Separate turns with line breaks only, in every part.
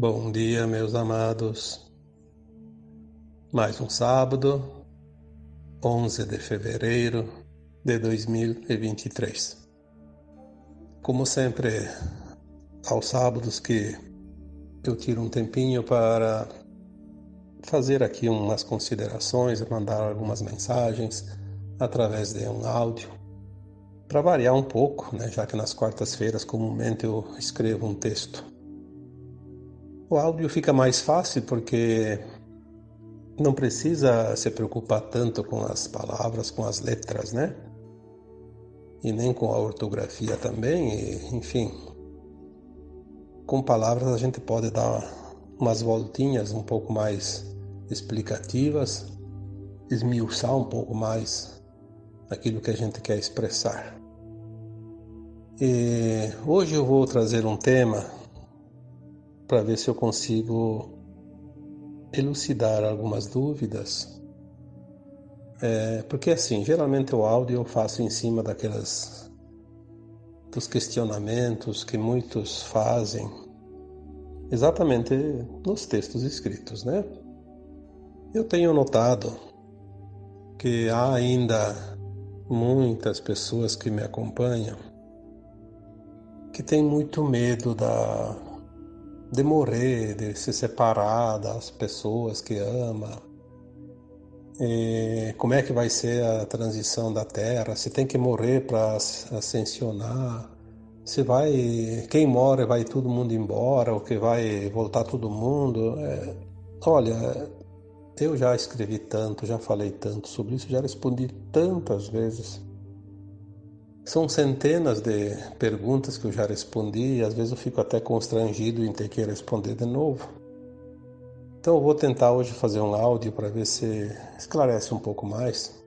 Bom dia, meus amados. Mais um sábado, 11 de fevereiro de 2023. Como sempre, aos sábados que eu tiro um tempinho para fazer aqui umas considerações, mandar algumas mensagens através de um áudio, para variar um pouco, né? Já que nas quartas-feiras comumente eu escrevo um texto. O áudio fica mais fácil porque não precisa se preocupar tanto com as palavras, com as letras, né? E nem com a ortografia também, e, enfim. Com palavras a gente pode dar umas voltinhas um pouco mais explicativas, esmiuçar um pouco mais aquilo que a gente quer expressar. E hoje eu vou trazer um tema para ver se eu consigo elucidar algumas dúvidas. Porque assim, geralmente o áudio eu faço em cima dos questionamentos que muitos fazem exatamente nos textos escritos, né? Eu tenho notado que há ainda muitas pessoas que me acompanham que têm muito medo de morrer, de se separar das pessoas que ama. E como é que vai ser a transição da Terra? Se tem que morrer para ascensionar? Se vai, quem mora vai todo mundo embora ou que vai voltar todo mundo? Olha, eu já escrevi tanto, já falei tanto sobre isso, já respondi tantas vezes. São centenas de perguntas que eu já respondi e às vezes eu fico até constrangido em ter que responder de novo. Então eu vou tentar hoje fazer um áudio para ver se esclarece um pouco mais.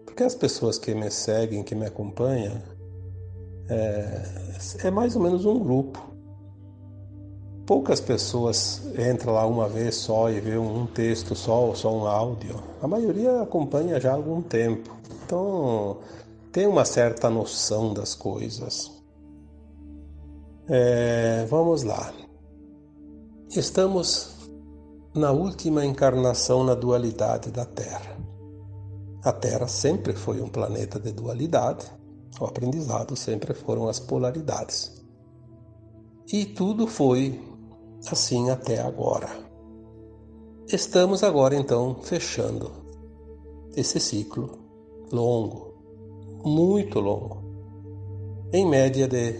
Porque as pessoas que me seguem, que me acompanham, é mais ou menos um grupo. Poucas pessoas entram lá uma vez só e vê um texto só ou só um áudio. A maioria acompanha já há algum tempo. Então tem uma certa noção das coisas. Vamos lá. Estamos na última encarnação na dualidade da Terra. A Terra sempre foi um planeta de dualidade, o aprendizado sempre foram as polaridades. E tudo foi assim até agora. Estamos agora então fechando esse ciclo longo, muito longo, em média de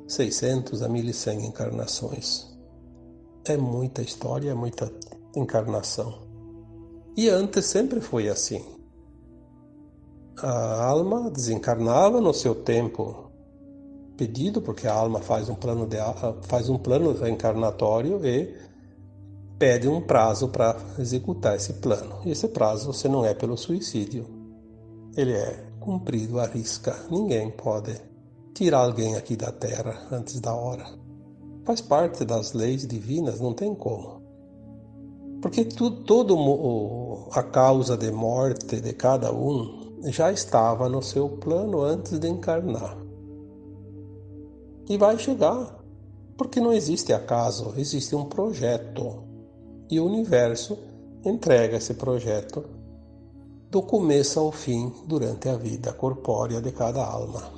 600 a 1100 encarnações. É muita história, é muita encarnação. E antes sempre foi assim. A alma desencarnava no seu tempo pedido, porque a alma faz um plano encarnatório e pede um prazo para executar esse plano. E esse prazo, se não é pelo suicídio, ele é cumprido à risca. Ninguém pode tirar alguém aqui da Terra antes da hora. Faz parte das leis divinas, não tem como. Porque toda a causa de morte de cada um já estava no seu plano antes de encarnar. E vai chegar, porque não existe acaso, existe um projeto. E o universo entrega esse projeto do começo ao fim durante a vida corpórea de cada alma,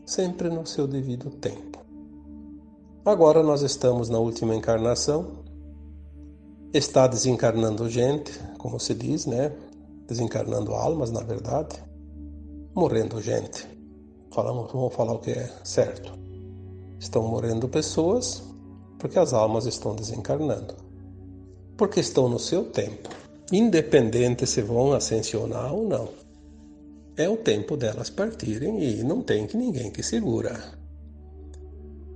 sempre no seu devido tempo. Agora nós estamos na última encarnação, está desencarnando gente, como se diz, né? Desencarnando almas, na verdade, morrendo gente. Vamos falar o que é certo. Estão morrendo pessoas porque as almas estão desencarnando. Porque estão no seu tempo, independente se vão ascensionar ou não. É o tempo delas partirem e não tem ninguém que segura.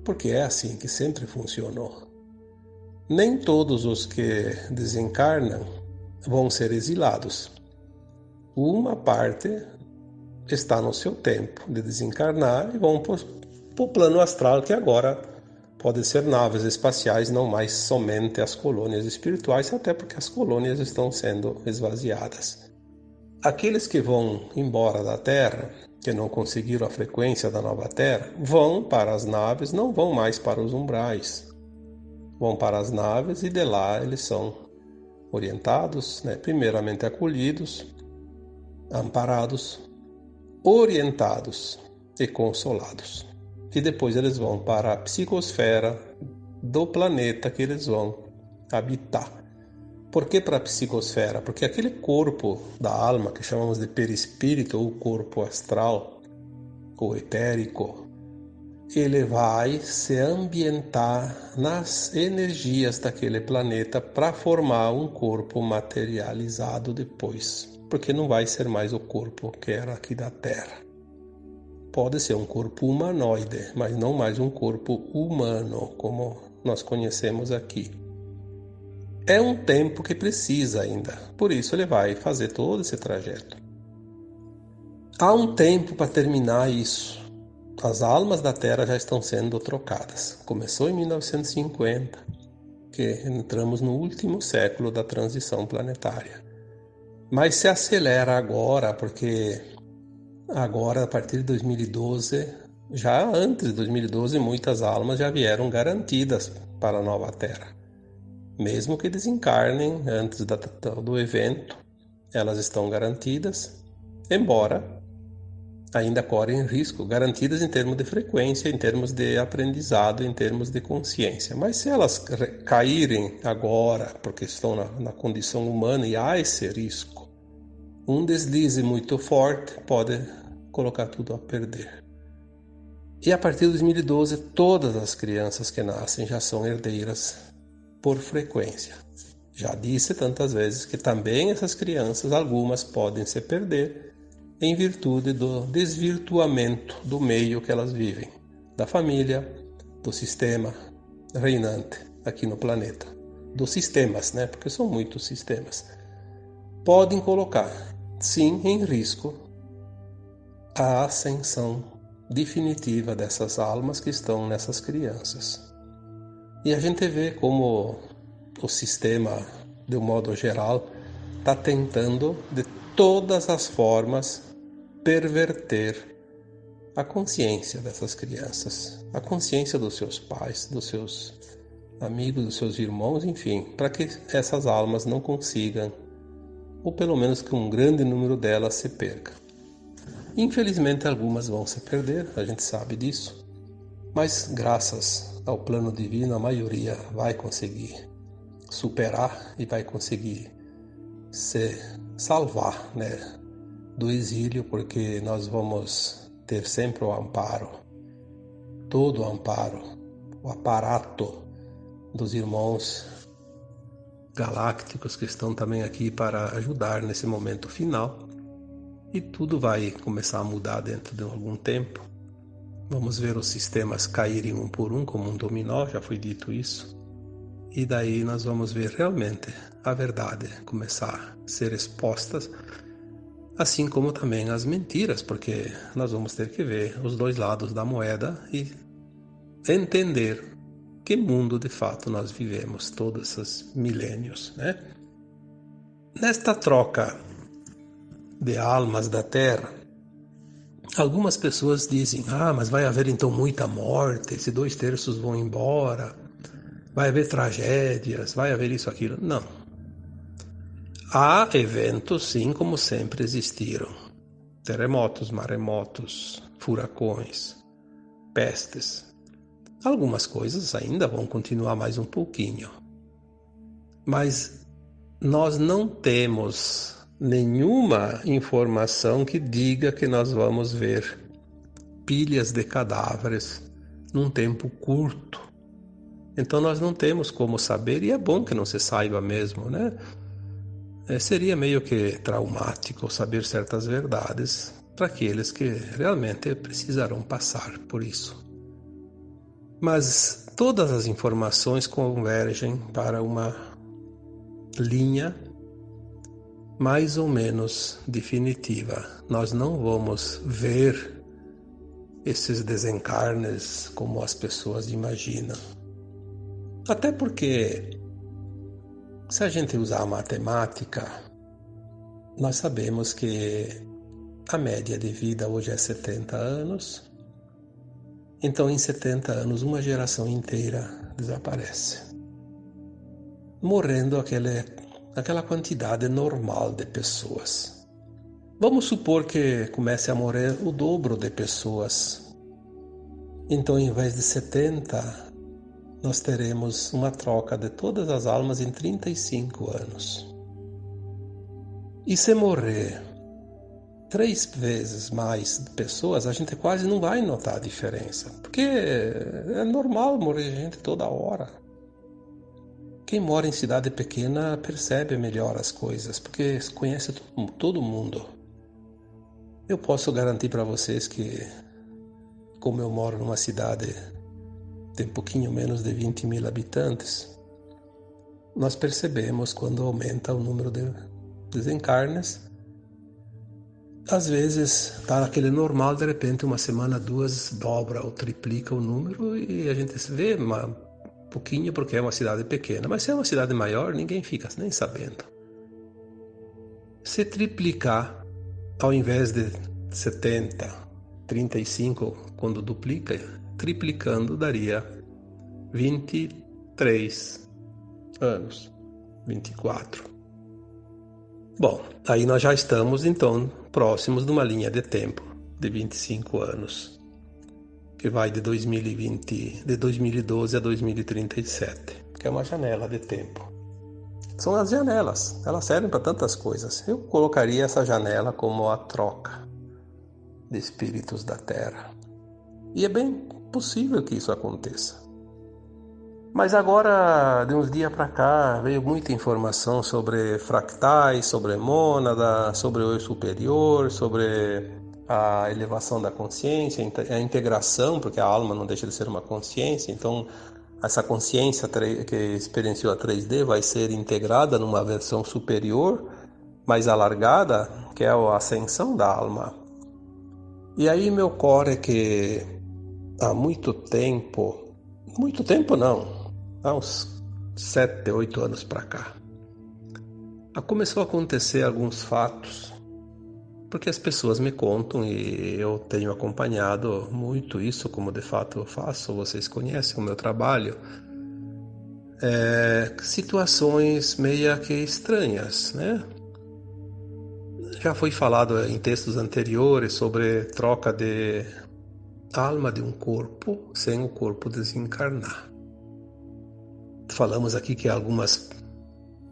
Porque é assim que sempre funcionou. Nem todos os que desencarnam vão ser exilados. Uma parte está no seu tempo de desencarnar e vão para o plano astral, que agora pode ser naves espaciais, não mais somente as colônias espirituais, até porque as colônias estão sendo esvaziadas. Aqueles que vão embora da Terra, que não conseguiram a frequência da nova Terra, vão para as naves, não vão mais para os umbrais. vão para as naves e de lá eles são orientados, né? Primeiramente acolhidos, amparados, orientados e consolados. E depois eles vão para a psicosfera do planeta que eles vão habitar. Por que para a psicosfera? Porque aquele corpo da alma, que chamamos de perispírito, ou corpo astral, ou etérico, ele vai se ambientar nas energias daquele planeta para formar um corpo materializado depois. Porque não vai ser mais o corpo que era aqui da Terra. Pode ser um corpo humanoide, mas não mais um corpo humano, como nós conhecemos aqui. É um tempo que precisa ainda, por isso ele vai fazer todo esse trajeto. Há um tempo para terminar isso. As almas da Terra já estão sendo trocadas. Começou em 1950, que entramos no último século da transição planetária. Mas se acelera agora, porque agora, a partir de 2012, já antes de 2012, muitas almas já vieram garantidas para a nova Terra. Mesmo que desencarnem antes do evento, elas estão garantidas, embora ainda correm risco, garantidas em termos de frequência, em termos de aprendizado, em termos de consciência. Mas se elas caírem agora, porque estão na condição humana e há esse risco, um deslize muito forte pode colocar tudo a perder. E a partir de 2012, todas as crianças que nascem já são herdeiras por frequência. Já disse tantas vezes que também essas crianças, algumas podem se perder em virtude do desvirtuamento do meio que elas vivem, da família, do sistema reinante aqui no planeta, dos sistemas, né? Porque são muitos sistemas. Podem colocar, sim, em risco a ascensão definitiva dessas almas que estão nessas crianças. E a gente vê como o sistema, de um modo geral, está tentando, de todas as formas, perverter a consciência dessas crianças, a consciência dos seus pais, dos seus amigos, dos seus irmãos, enfim, para que essas almas não consigam, ou pelo menos que um grande número delas se perca. Infelizmente, algumas vão se perder, a gente sabe disso, mas graças ao plano divino, a maioria vai conseguir superar e vai conseguir se salvar, né, do exílio, porque nós vamos ter sempre o amparo, todo o amparo, o aparato dos irmãos galácticos que estão também aqui para ajudar nesse momento final. E tudo vai começar a mudar dentro de algum tempo. Vamos ver os sistemas caírem um por um, como um dominó, já foi dito isso. E daí nós vamos ver realmente a verdade começar a ser exposta, assim como também as mentiras, porque nós vamos ter que ver os dois lados da moeda e entender que mundo de fato nós vivemos todos esses milênios, né? Nesta troca de almas da Terra, algumas pessoas dizem, mas vai haver então muita morte, esses 2/3 vão embora, vai haver tragédias, vai haver isso, aquilo. Não. Há eventos, sim, como sempre existiram. Terremotos, maremotos, furacões, pestes. Algumas coisas ainda vão continuar mais um pouquinho. Mas nós não temos nenhuma informação que diga que nós vamos ver pilhas de cadáveres num tempo curto. Então nós não temos como saber, e é bom que não se saiba mesmo, né? Seria meio que traumático saber certas verdades para aqueles que realmente precisarão passar por isso. Mas todas as informações convergem para uma linha mais ou menos definitiva. Nós não vamos ver esses desencarnes como as pessoas imaginam. Até porque, se a gente usar a matemática, nós sabemos que a média de vida hoje é 70 anos. Então, em 70 anos, uma geração inteira desaparece. morrendo aquela quantidade normal de pessoas. Vamos supor que comece a morrer o dobro de pessoas. Então, em vez de 70, nós teremos uma troca de todas as almas em 35 anos. E se morrer 3 vezes mais pessoas, a gente quase não vai notar a diferença. Porque é normal morrer gente toda hora. Quem mora em cidade pequena percebe melhor as coisas, porque conhece todo mundo. Eu posso garantir para vocês que, como eu moro numa cidade de um pouquinho menos de 20.000 habitantes, nós percebemos quando aumenta o número de desencarnes. Às vezes está naquele normal, de repente uma semana, 2, dobra ou triplica o número e a gente se vê um pouquinho porque é uma cidade pequena. Mas se é uma cidade maior, ninguém fica nem sabendo. Se triplicar, ao invés de 70, 35, quando duplica, triplicando daria 23 anos, 24. Bom, aí nós já estamos então próximos de uma linha de tempo de 25 anos, que vai de 2012 a 2037, que é uma janela de tempo. São as janelas, elas servem para tantas coisas. Eu colocaria essa janela como a troca de espíritos da Terra. E é bem possível que isso aconteça. Mas agora, de uns dias para cá, veio muita informação sobre fractais, sobre mônada, sobre o eu superior, sobre a elevação da consciência, a integração, porque a alma não deixa de ser uma consciência, então essa consciência que experienciou a 3D vai ser integrada numa versão superior, mais alargada, que é a ascensão da alma. E aí me ocorre que há muito tempo não, há uns 7, 8 anos para cá, começou a acontecer alguns fatos, porque as pessoas me contam e eu tenho acompanhado muito isso, como de fato eu faço, vocês conhecem o meu trabalho, situações meio que estranhas, né? Já foi falado em textos anteriores sobre troca de alma de um corpo sem o corpo desencarnar. Falamos aqui que algumas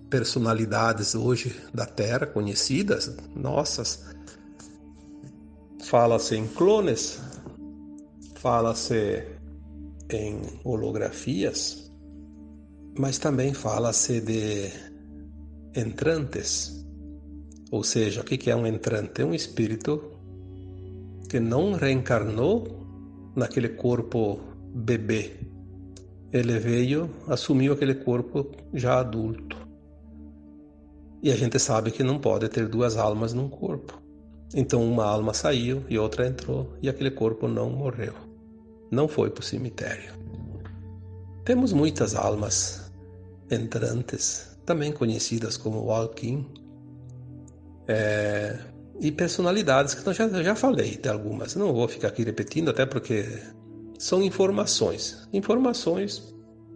personalidades hoje da Terra, conhecidas, nossas, fala-se em clones, fala-se em holografias, mas também fala-se de entrantes. Ou seja, o que é um entrante? É um espírito que não reencarnou naquele corpo bebê. Ele veio, assumiu aquele corpo já adulto. E a gente sabe que não pode ter 2 almas num corpo. Então uma alma saiu e outra entrou e aquele corpo não morreu. Não foi para o cemitério. Temos muitas almas entrantes, também conhecidas como walk-in, e personalidades que eu já falei de algumas. Não vou ficar aqui repetindo, até porque são informações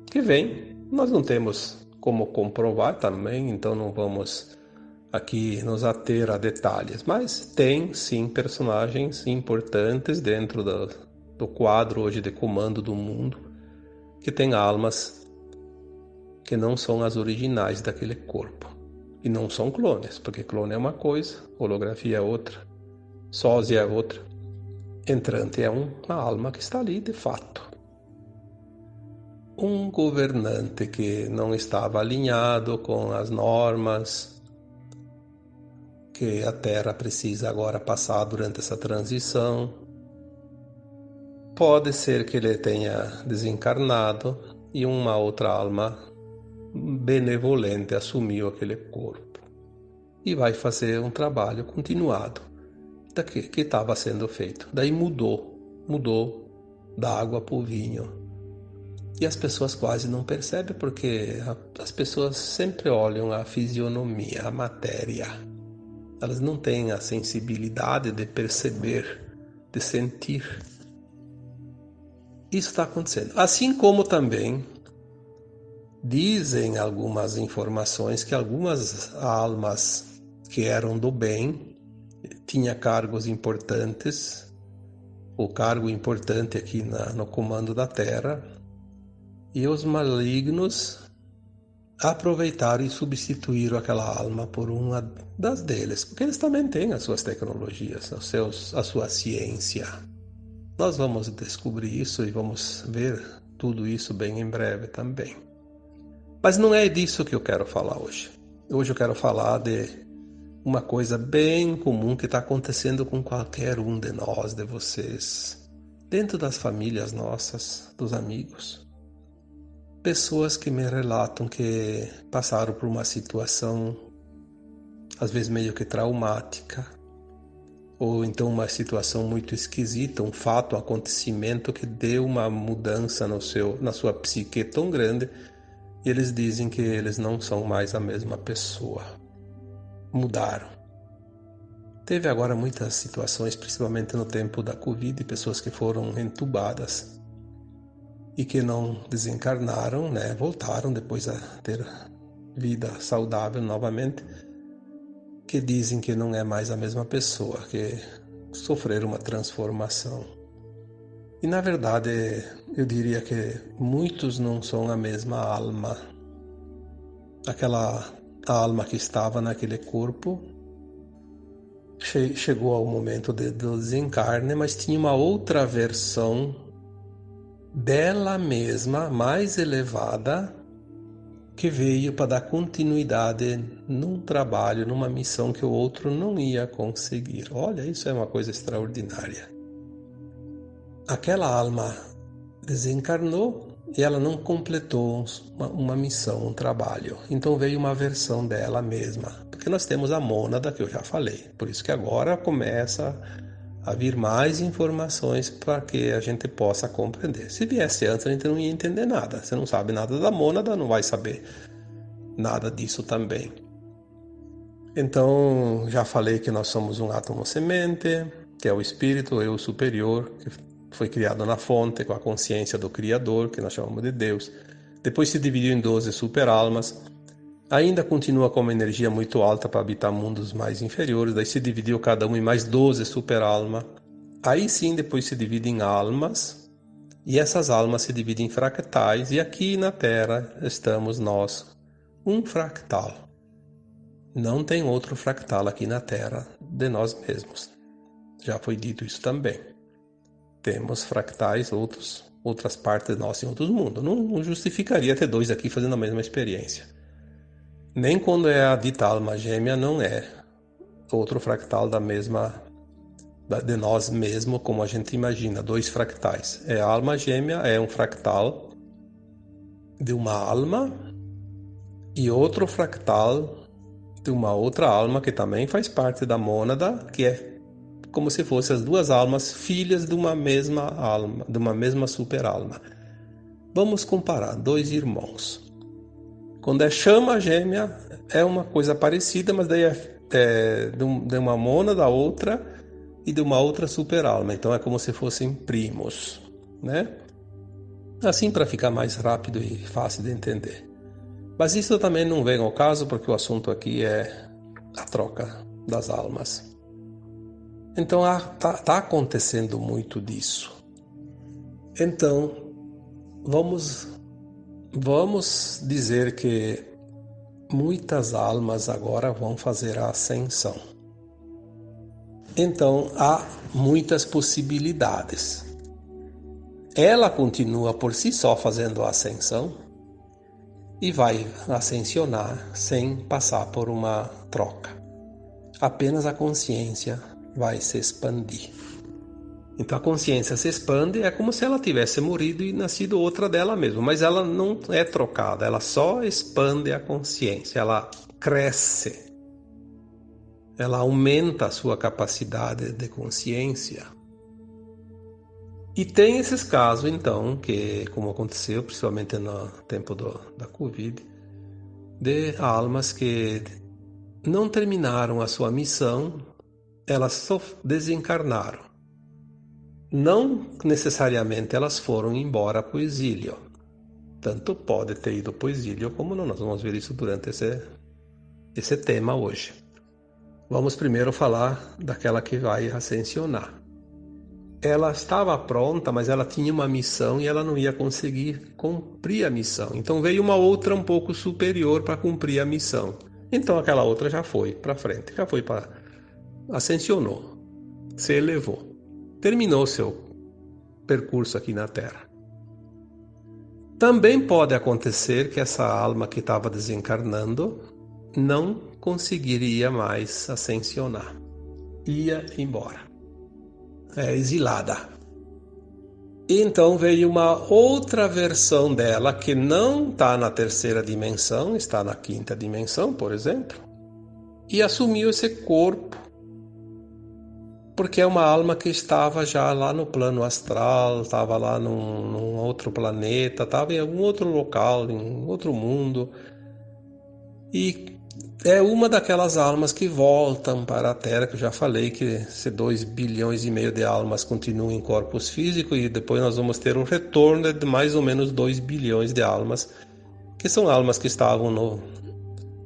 que vêm. Nós não temos como comprovar também, então não vamos aqui nos ater a detalhes, mas tem sim personagens importantes dentro do quadro hoje de comando do mundo, que tem almas que não são as originais daquele corpo. E não são clones, porque clone é uma coisa, holografia é outra, sósia é outra. Entrante é uma alma que está ali de fato. Um governante que não estava alinhado com as normas que a Terra precisa agora passar durante essa transição. Pode ser que ele tenha desencarnado e uma outra alma benevolente assumiu aquele corpo e vai fazer um trabalho continuado que estava sendo feito. Daí mudou da água para o vinho. E as pessoas quase não percebem, porque as pessoas sempre olham a fisionomia, a matéria. Elas não têm a sensibilidade de perceber, de sentir. Isso está acontecendo. Assim como também Dizem algumas informações que algumas almas que eram do bem tinham cargos importantes, o cargo importante aqui no comando da Terra, e os malignos aproveitaram e substituíram aquela alma por uma das deles, porque eles também têm as suas tecnologias, a sua ciência. Nós vamos descobrir isso e vamos ver tudo isso bem em breve também. Mas não é disso que eu quero falar hoje. Hoje eu quero falar de uma coisa bem comum que está acontecendo com qualquer um de nós, de vocês, dentro das famílias nossas, dos amigos. Pessoas que me relatam que passaram por uma situação, às vezes meio que traumática, ou então uma situação muito esquisita, um fato, um acontecimento que deu uma mudança na sua psique tão grande, e eles dizem que eles não são mais a mesma pessoa. Mudaram. Teve agora muitas situações, principalmente no tempo da Covid, pessoas que foram entubadas e que não desencarnaram, né? Voltaram depois a ter vida saudável novamente, que dizem que não é mais a mesma pessoa, que sofreram uma transformação. E na verdade, eu diria que muitos não são a mesma alma. Aquela alma que estava naquele corpo chegou ao momento do desencarne, mas tinha uma outra versão dela mesma, mais elevada, que veio para dar continuidade num trabalho, numa missão que o outro não ia conseguir. Olha, isso é uma coisa extraordinária. Aquela alma desencarnou e ela não completou uma missão, um trabalho. Então veio uma versão dela mesma. Porque nós temos a mônada, que eu já falei. Por isso que agora começa a vir mais informações para que a gente possa compreender. Se viesse antes, a gente não ia entender nada. Você não sabe nada da mônada, não vai saber nada disso também. Então, já falei que nós somos um átomo semente, que é o espírito, o eu superior, que foi criado na fonte com a consciência do Criador, que nós chamamos de Deus. Depois se dividiu em 12 superalmas. Ainda continua com uma energia muito alta para habitar mundos mais inferiores. Daí se dividiu cada um em mais 12 superalmas. Aí sim, depois se divide em almas. E essas almas se dividem em fractais. E aqui na Terra estamos nós, um fractal. Não tem outro fractal aqui na Terra de nós mesmos. Já foi dito isso também. Temos fractais, outras partes de nós em outros mundos. Não justificaria ter dois aqui fazendo a mesma experiência. Nem quando é a dita alma gêmea, não é outro fractal de nós mesmos, como a gente imagina, dois fractais. A alma gêmea é um fractal de uma alma e outro fractal de uma outra alma que também faz parte da mônada, que é como se fossem as duas almas filhas de uma mesma alma, de uma mesma superalma. Vamos comparar dois irmãos. Quando é chama gêmea, é uma coisa parecida, mas daí é de uma mônada da outra e de uma outra superalma. Então é como se fossem primos, né? Assim para ficar mais rápido e fácil de entender. Mas isso também não vem ao caso, porque o assunto aqui é a troca das almas. Então tá acontecendo muito disso. Então vamos dizer que muitas almas agora vão fazer a ascensão. Então há muitas possibilidades. Ela continua por si só fazendo a ascensão e vai ascensionar sem passar por uma troca. Apenas a consciência vai se expandir. Então a consciência se expande, é como se ela tivesse morrido e nascido outra dela mesma, mas ela não é trocada, ela só expande a consciência, ela cresce, ela aumenta a sua capacidade de consciência. E tem esses casos, então, que, como aconteceu, principalmente no tempo da Covid, de almas que não terminaram a sua missão, elas só desencarnaram. Não necessariamente elas foram embora para o exílio. Tanto pode ter ido para o exílio, como não. Nós vamos ver isso durante esse tema hoje. Vamos primeiro falar daquela que vai ascensionar. Ela estava pronta, mas ela tinha uma missão e ela não ia conseguir cumprir a missão. Então veio uma outra um pouco superior para cumprir a missão. Então aquela outra já foi para frente, já foi para... ascensionou, se elevou, terminou seu percurso aqui na Terra. Também pode acontecer que essa alma que estava desencarnando não conseguiria mais ascensionar. Ia embora. Exilada. E então veio uma outra versão dela que não está na terceira dimensão, está na quinta dimensão, por exemplo, e assumiu esse corpo, porque é uma alma que estava já lá no plano astral, estava lá num outro planeta, estava em algum outro local, em outro mundo. E é uma daquelas almas que voltam para a Terra, que eu já falei que se 2,5 bilhões de almas continuam em corpos físicos, e depois nós vamos ter um retorno de mais ou menos 2 bilhões de almas, que são almas que estavam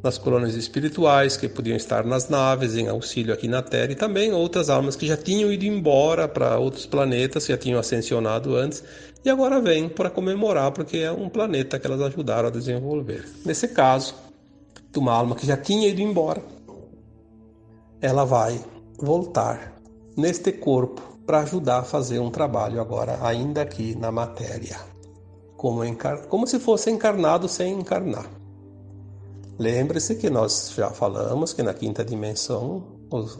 nas colônias espirituais, que podiam estar nas naves em auxílio aqui na Terra, e também outras almas que já tinham ido embora para outros planetas, que já tinham ascensionado antes, e agora vêm para comemorar, porque é um planeta que elas ajudaram a desenvolver. Nesse caso, de uma alma que já tinha ido embora, ela vai voltar neste corpo para ajudar a fazer um trabalho agora, ainda aqui na matéria, como se fosse encarnado sem encarnar. Lembre-se que nós já falamos que na quinta dimensão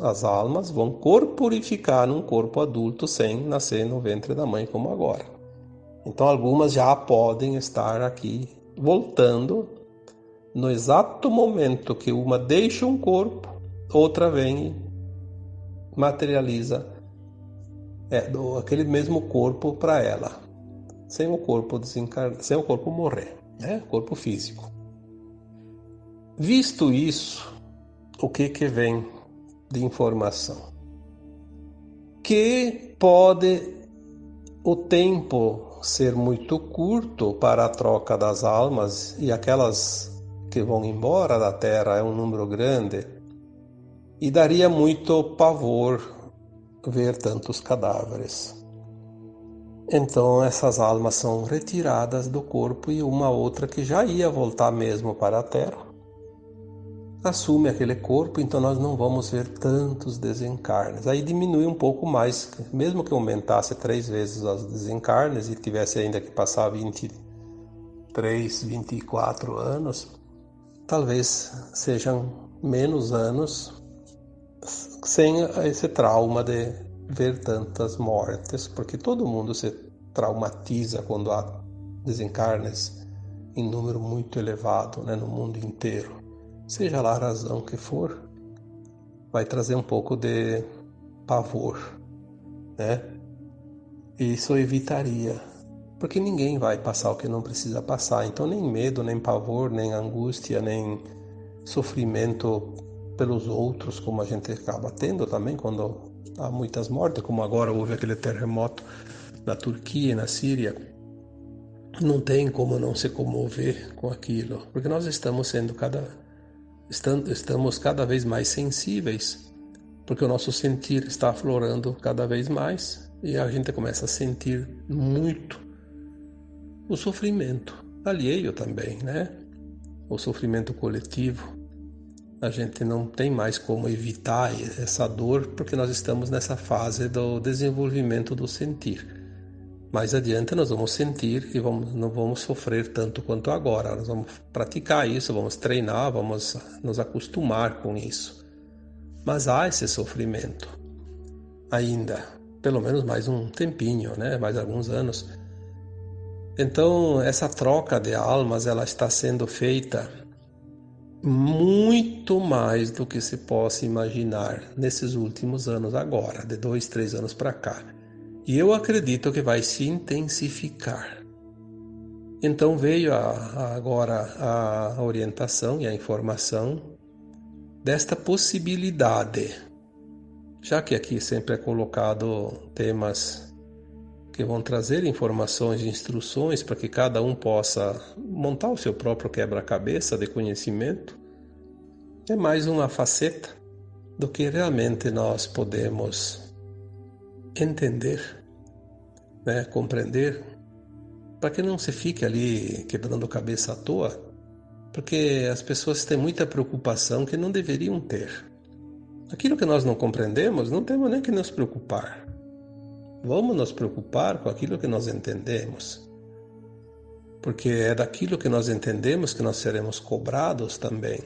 as almas vão corporificar num corpo adulto sem nascer no ventre da mãe como agora. Então algumas já podem estar aqui voltando no exato momento que uma deixa um corpo, outra vem e materializa aquele mesmo corpo para ela, sem o corpo sem o corpo morrer, né? Corpo físico. Visto isso, o que vem de informação? Que pode o tempo ser muito curto para a troca das almas, e aquelas que vão embora da Terra é um número grande, e daria muito pavor ver tantos cadáveres. Então essas almas são retiradas do corpo, e uma outra que já ia voltar mesmo para a Terra assume aquele corpo. Então nós não vamos ver tantos desencarnes. Aí diminui um pouco mais, mesmo que aumentasse 3 vezes os desencarnes e tivesse ainda que passar 23, 24 anos, talvez sejam menos anos sem esse trauma de ver tantas mortes, porque todo mundo se traumatiza quando há desencarnes em número muito elevado, né, no mundo inteiro. Seja lá a razão que for, vai trazer um pouco de pavor, né? Isso evitaria, porque ninguém vai passar o que não precisa passar. Então nem medo, nem pavor, nem angústia, nem sofrimento pelos outros, como a gente acaba tendo também quando há muitas mortes, como agora houve aquele terremoto na Turquia e na Síria. Não tem como não se comover com aquilo, porque nós estamos cada vez mais sensíveis, porque o nosso sentir está aflorando cada vez mais, e a gente começa a sentir muito o sofrimento alheio também, né? O sofrimento coletivo. A gente não tem mais como evitar essa dor, porque nós estamos nessa fase do desenvolvimento do sentir. Mais adiante nós vamos sentir e não vamos sofrer tanto quanto agora. Nós vamos praticar isso, vamos treinar, vamos nos acostumar com isso. Mas há esse sofrimento ainda, pelo menos mais um tempinho, né? Mais alguns anos. Então essa troca de almas, ela está sendo feita muito mais do que se possa imaginar nesses últimos anos agora, de 2, 3 anos para cá. E eu acredito que vai se intensificar. Então veio agora a orientação e a informação desta possibilidade, já que aqui sempre é colocado temas que vão trazer informações e instruções para que cada um possa montar o seu próprio quebra-cabeça de conhecimento, é mais uma faceta do que realmente nós podemos entender, né, compreender, para que não se fique ali quebrando a cabeça à toa, porque as pessoas têm muita preocupação que não deveriam ter. Aquilo que nós não compreendemos, não temos nem que nos preocupar. Vamos nos preocupar com aquilo que nós entendemos, porque é daquilo que nós entendemos que nós seremos cobrados também.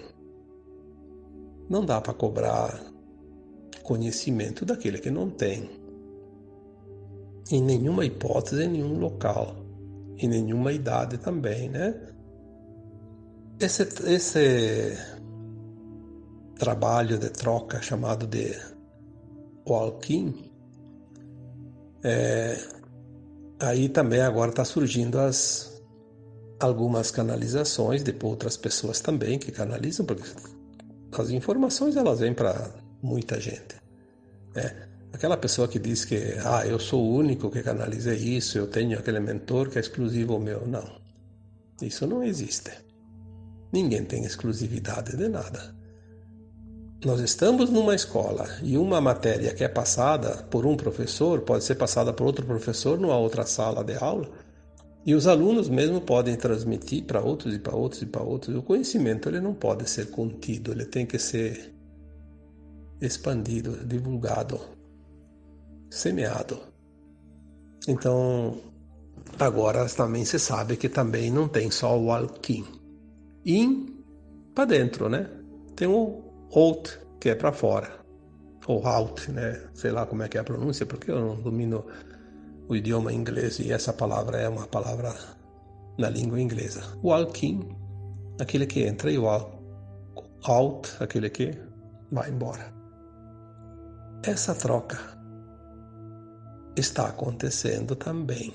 Não dá para cobrar conhecimento daquele que não tem, em nenhuma hipótese, em nenhum local, em nenhuma idade também, né? Esse trabalho de troca chamado de walking, aí também agora está surgindo algumas canalizações de outras pessoas também que canalizam, porque as informações elas vêm para muita gente, né? Aquela pessoa que diz que eu sou o único que canaliza isso, eu tenho aquele mentor que é exclusivo meu. Não, isso não existe. Ninguém tem exclusividade de nada. Nós estamos numa escola e uma matéria que é passada por um professor pode ser passada por outro professor numa outra sala de aula, e os alunos mesmo podem transmitir para outros e para outros e para outros. O conhecimento ele não pode ser contido, ele tem que ser expandido, divulgado, semeado. Então, agora também se sabe que também não tem só o walking in para dentro, né? Tem o out, que é para fora, ou out, né? Sei lá como é que é a pronúncia, porque eu não domino o idioma inglês e essa palavra é uma palavra na língua inglesa. Walking, aquele que entra, e o out, aquele que vai embora. Essa troca está acontecendo também.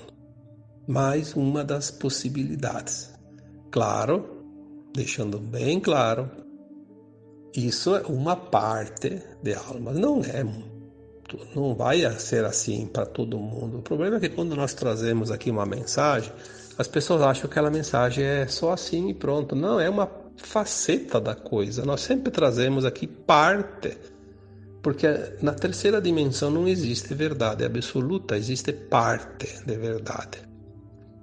Mais uma das possibilidades. Claro, deixando bem claro, isso é uma parte de almas, não vai ser assim para todo mundo. O problema é que quando nós trazemos aqui uma mensagem, as pessoas acham que aquela mensagem é só assim e pronto. Não, é uma faceta da coisa. Nós sempre trazemos aqui parte, porque na terceira dimensão não existe verdade absoluta, existe parte de verdade.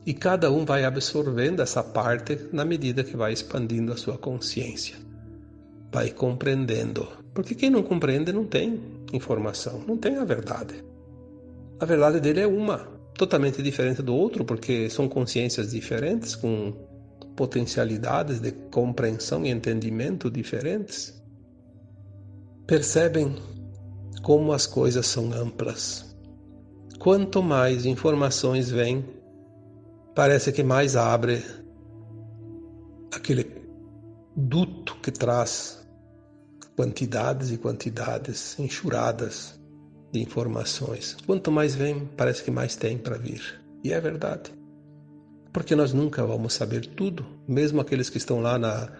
E cada um vai absorvendo essa parte na medida que vai expandindo a sua consciência. Vai compreendendo. Porque quem não compreende não tem informação, não tem a verdade. A verdade dele é uma, totalmente diferente do outro, porque são consciências diferentes, com potencialidades de compreensão e entendimento diferentes. Percebem como as coisas são amplas. Quanto mais informações vêm, parece que mais abre aquele duto que traz quantidades e quantidades enxurradas de informações. Quanto mais vem, parece que mais tem para vir. E é verdade. Porque nós nunca vamos saber tudo, mesmo aqueles que estão lá na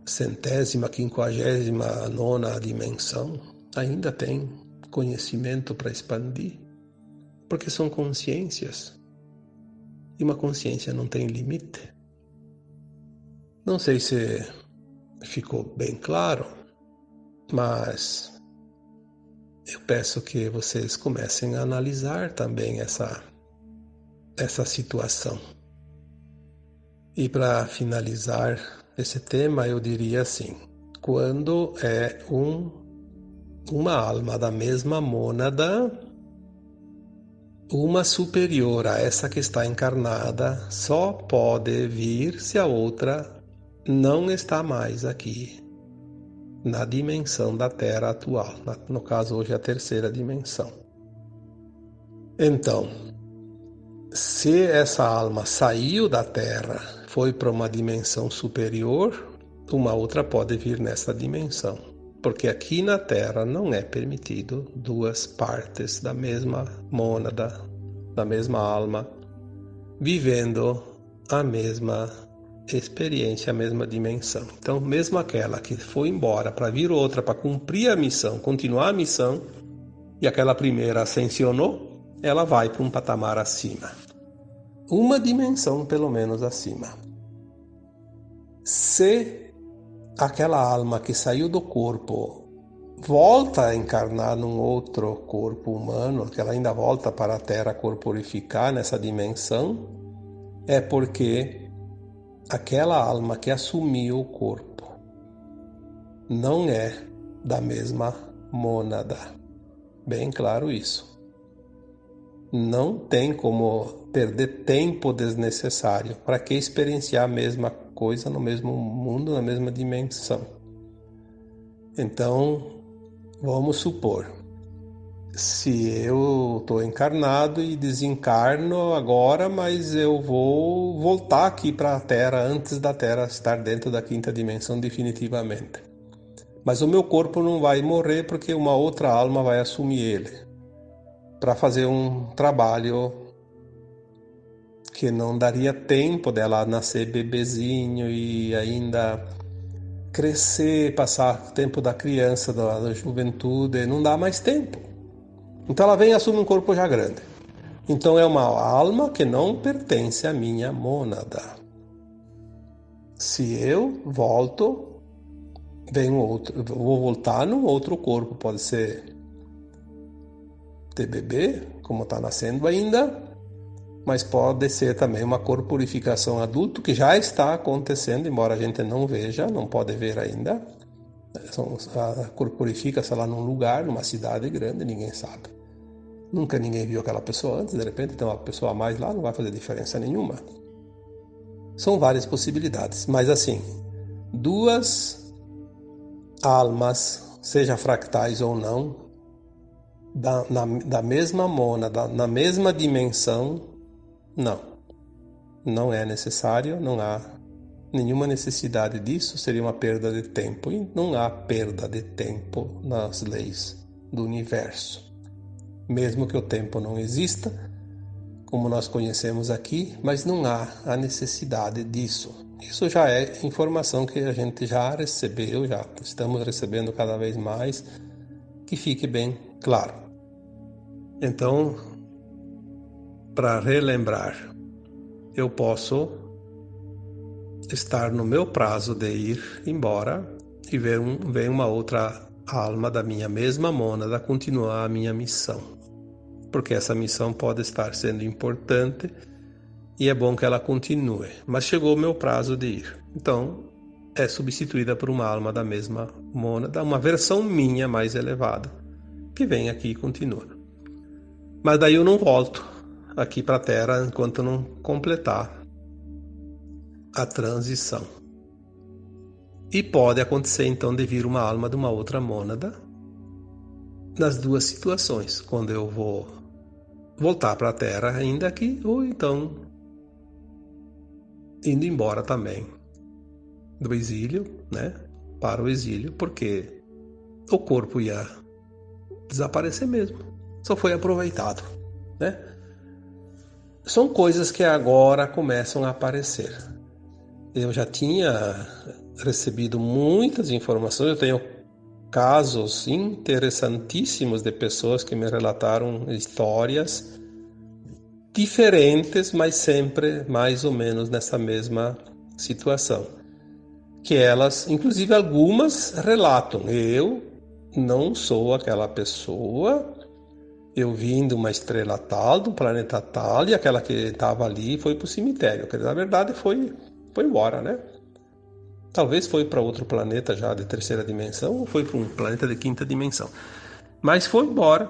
100ª, 59ª dimensão, ainda tem conhecimento para expandir, porque são consciências. E uma consciência não tem limite. Não sei se ficou bem claro, mas eu peço que vocês comecem a analisar também essa situação. E para finalizar esse tema, eu diria assim: quando é uma alma da mesma mônada, uma superior a essa que está encarnada, só pode vir se a outra não está mais aqui na dimensão da Terra atual, no caso hoje a terceira dimensão. Então, se essa alma saiu da Terra, foi para uma dimensão superior, uma outra pode vir nessa dimensão, porque aqui na Terra não é permitido duas partes da mesma mônada, da mesma alma, vivendo a mesma experiência, a mesma dimensão. Então, mesmo aquela que foi embora para vir outra para cumprir a missão, continuar a missão, e aquela primeira ascensionou, ela vai para um patamar acima. Uma dimensão, pelo menos, acima. Se aquela alma que saiu do corpo volta a encarnar num outro corpo humano, que ela ainda volta para a Terra corporificar nessa dimensão, é porque aquela alma que assumiu o corpo não é da mesma mônada. Bem claro isso. Não tem como perder tempo desnecessário. Para que experienciar a mesma coisa no mesmo mundo, na mesma dimensão? Então, vamos supor, se eu estou encarnado e desencarno agora, mas eu vou voltar aqui para a Terra antes da Terra estar dentro da quinta dimensão definitivamente. Mas o meu corpo não vai morrer porque uma outra alma vai assumir ele para fazer um trabalho que não daria tempo dela nascer bebezinho e ainda crescer, passar o tempo da criança, da juventude, não dá mais tempo. Então ela vem e assume um corpo já grande. Então é uma alma que não pertence à minha mônada. Se eu volto, vem um outro, vou voltar num outro corpo, pode ser de bebê, como está nascendo ainda, mas pode ser também uma corporificação adulto, que já está acontecendo, embora a gente não veja, não pode ver ainda. Corporifica-se lá num lugar, numa cidade grande, ninguém sabe. Nunca ninguém viu aquela pessoa antes, de repente tem uma pessoa a mais lá, não vai fazer diferença nenhuma. São várias possibilidades, mas assim, duas almas, seja fractais ou não, da mesma mônada, na mesma dimensão, não é necessário, não há nenhuma necessidade disso, seria uma perda de tempo, e não há perda de tempo nas leis do universo. Mesmo que o tempo não exista, como nós conhecemos aqui, mas não há a necessidade disso. Isso já é informação que a gente já recebeu, já estamos recebendo cada vez mais, que fique bem claro. Então, para relembrar, eu posso estar no meu prazo de ir embora e ver uma outra alma da minha mesma mônada continuar a minha missão. Porque essa missão pode estar sendo importante e é bom que ela continue. Mas chegou o meu prazo de ir. Então, é substituída por uma alma da mesma mônada, uma versão minha mais elevada, que vem aqui e continua. Mas daí eu não volto aqui para a Terra enquanto não completar a transição. E pode acontecer então de vir uma alma de uma outra mônada nas duas situações, quando eu vou voltar para a Terra ainda aqui, ou então indo embora também do exílio, né, para o exílio, porque o corpo ia desaparecer mesmo, só foi aproveitado, né? São coisas que agora começam a aparecer. Eu já tinha recebido muitas informações, eu tenho casos interessantíssimos de pessoas que me relataram histórias diferentes, mas sempre mais ou menos nessa mesma situação. Que elas, inclusive algumas, relatam: eu não sou aquela pessoa, eu vim de uma estrela tal, de um planeta tal, e aquela que estava ali foi para o cemitério. Quer dizer, na verdade foi embora, né? Talvez foi para outro planeta já de terceira dimensão, ou foi para um planeta de quinta dimensão. Mas foi embora,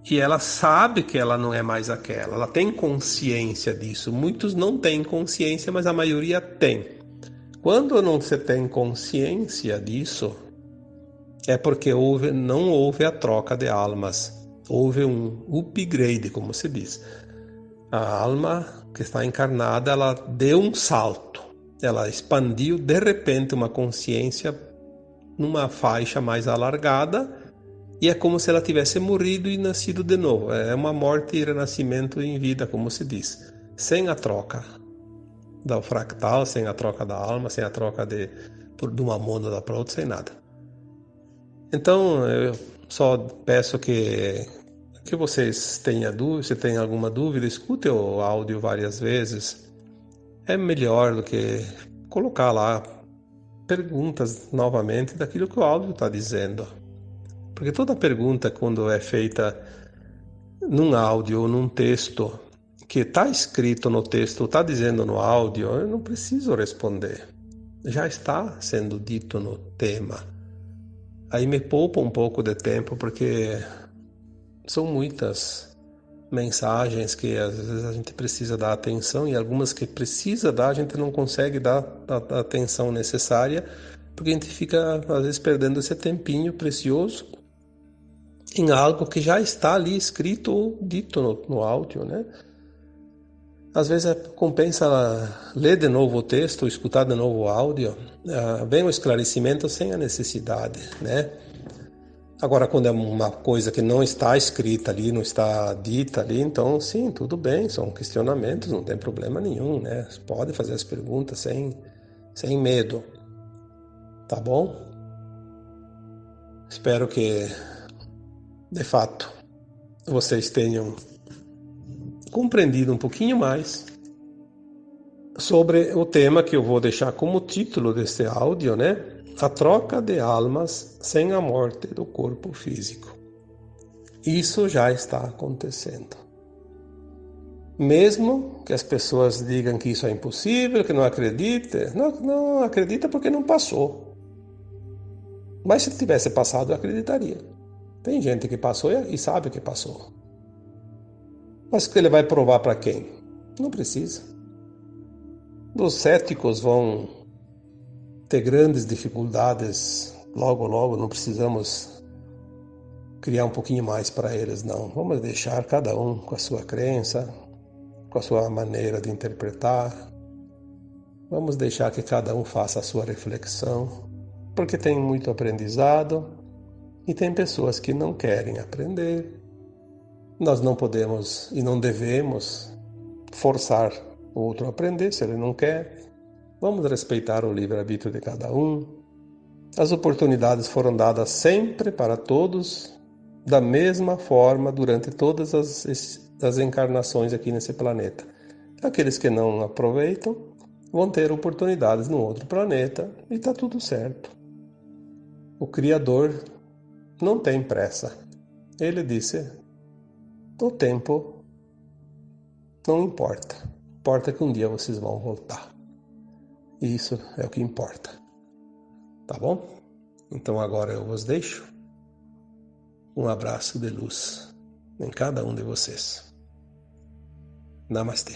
e ela sabe que ela não é mais aquela, ela tem consciência disso. Muitos não têm consciência, mas a maioria tem. Quando não se tem consciência disso, é porque não houve a troca de almas. Houve um upgrade, como se diz. A alma que está encarnada, ela deu um salto. Ela expandiu de repente uma consciência numa faixa mais alargada, e é como se ela tivesse morrido e nascido de novo. É uma morte e renascimento em vida, como se diz. Sem a troca do fractal, sem a troca da alma, sem a troca de uma mônada para outra, sem nada. Então, eu só peço que que vocês tenham dúvida, se tem alguma dúvida, escute o áudio várias vezes. É melhor do que colocar lá perguntas novamente daquilo que o áudio está dizendo. Porque toda pergunta, quando é feita num áudio ou num texto, que está escrito no texto, está dizendo no áudio, eu não preciso responder. Já está sendo dito no tema. Aí me poupa um pouco de tempo, porque são muitas mensagens que às vezes a gente precisa dar atenção e algumas que precisa dar, a gente não consegue dar a atenção necessária, porque a gente fica às vezes perdendo esse tempinho precioso em algo que já está ali escrito ou dito no áudio, né? Às vezes compensa ler de novo o texto, escutar de novo o áudio, vem o esclarecimento sem a necessidade, né? Agora, quando é uma coisa que não está escrita ali, não está dita ali, então sim, tudo bem, são questionamentos, não tem problema nenhum, né? Você pode fazer as perguntas sem medo, tá bom? Espero que, de fato, vocês tenham compreendido um pouquinho mais sobre o tema que eu vou deixar como título deste áudio, né? A troca de almas sem a morte do corpo físico. Isso já está acontecendo. Mesmo que as pessoas digam que isso é impossível, que não acredita, não acredita porque não passou. Mas se tivesse passado, eu acreditaria. Tem gente que passou e sabe que passou. Mas que ele vai provar para quem? Não precisa. Os céticos vão ter grandes dificuldades logo, logo, não precisamos criar um pouquinho mais para eles, não. Vamos deixar cada um com a sua crença, com a sua maneira de interpretar. Vamos deixar que cada um faça a sua reflexão, porque tem muito aprendizado e tem pessoas que não querem aprender. Nós não podemos e não devemos forçar o outro a aprender se ele não quer. Vamos respeitar o livre-arbítrio de cada um. As oportunidades foram dadas sempre para todos, da mesma forma, durante todas as encarnações aqui nesse planeta. Aqueles que não aproveitam vão ter oportunidades no outro planeta e está tudo certo. O Criador não tem pressa. Ele disse: o tempo não importa. Importa que um dia vocês vão voltar. E isso é o que importa. Tá bom? Então agora eu vos deixo um abraço de luz em cada um de vocês. Namastê.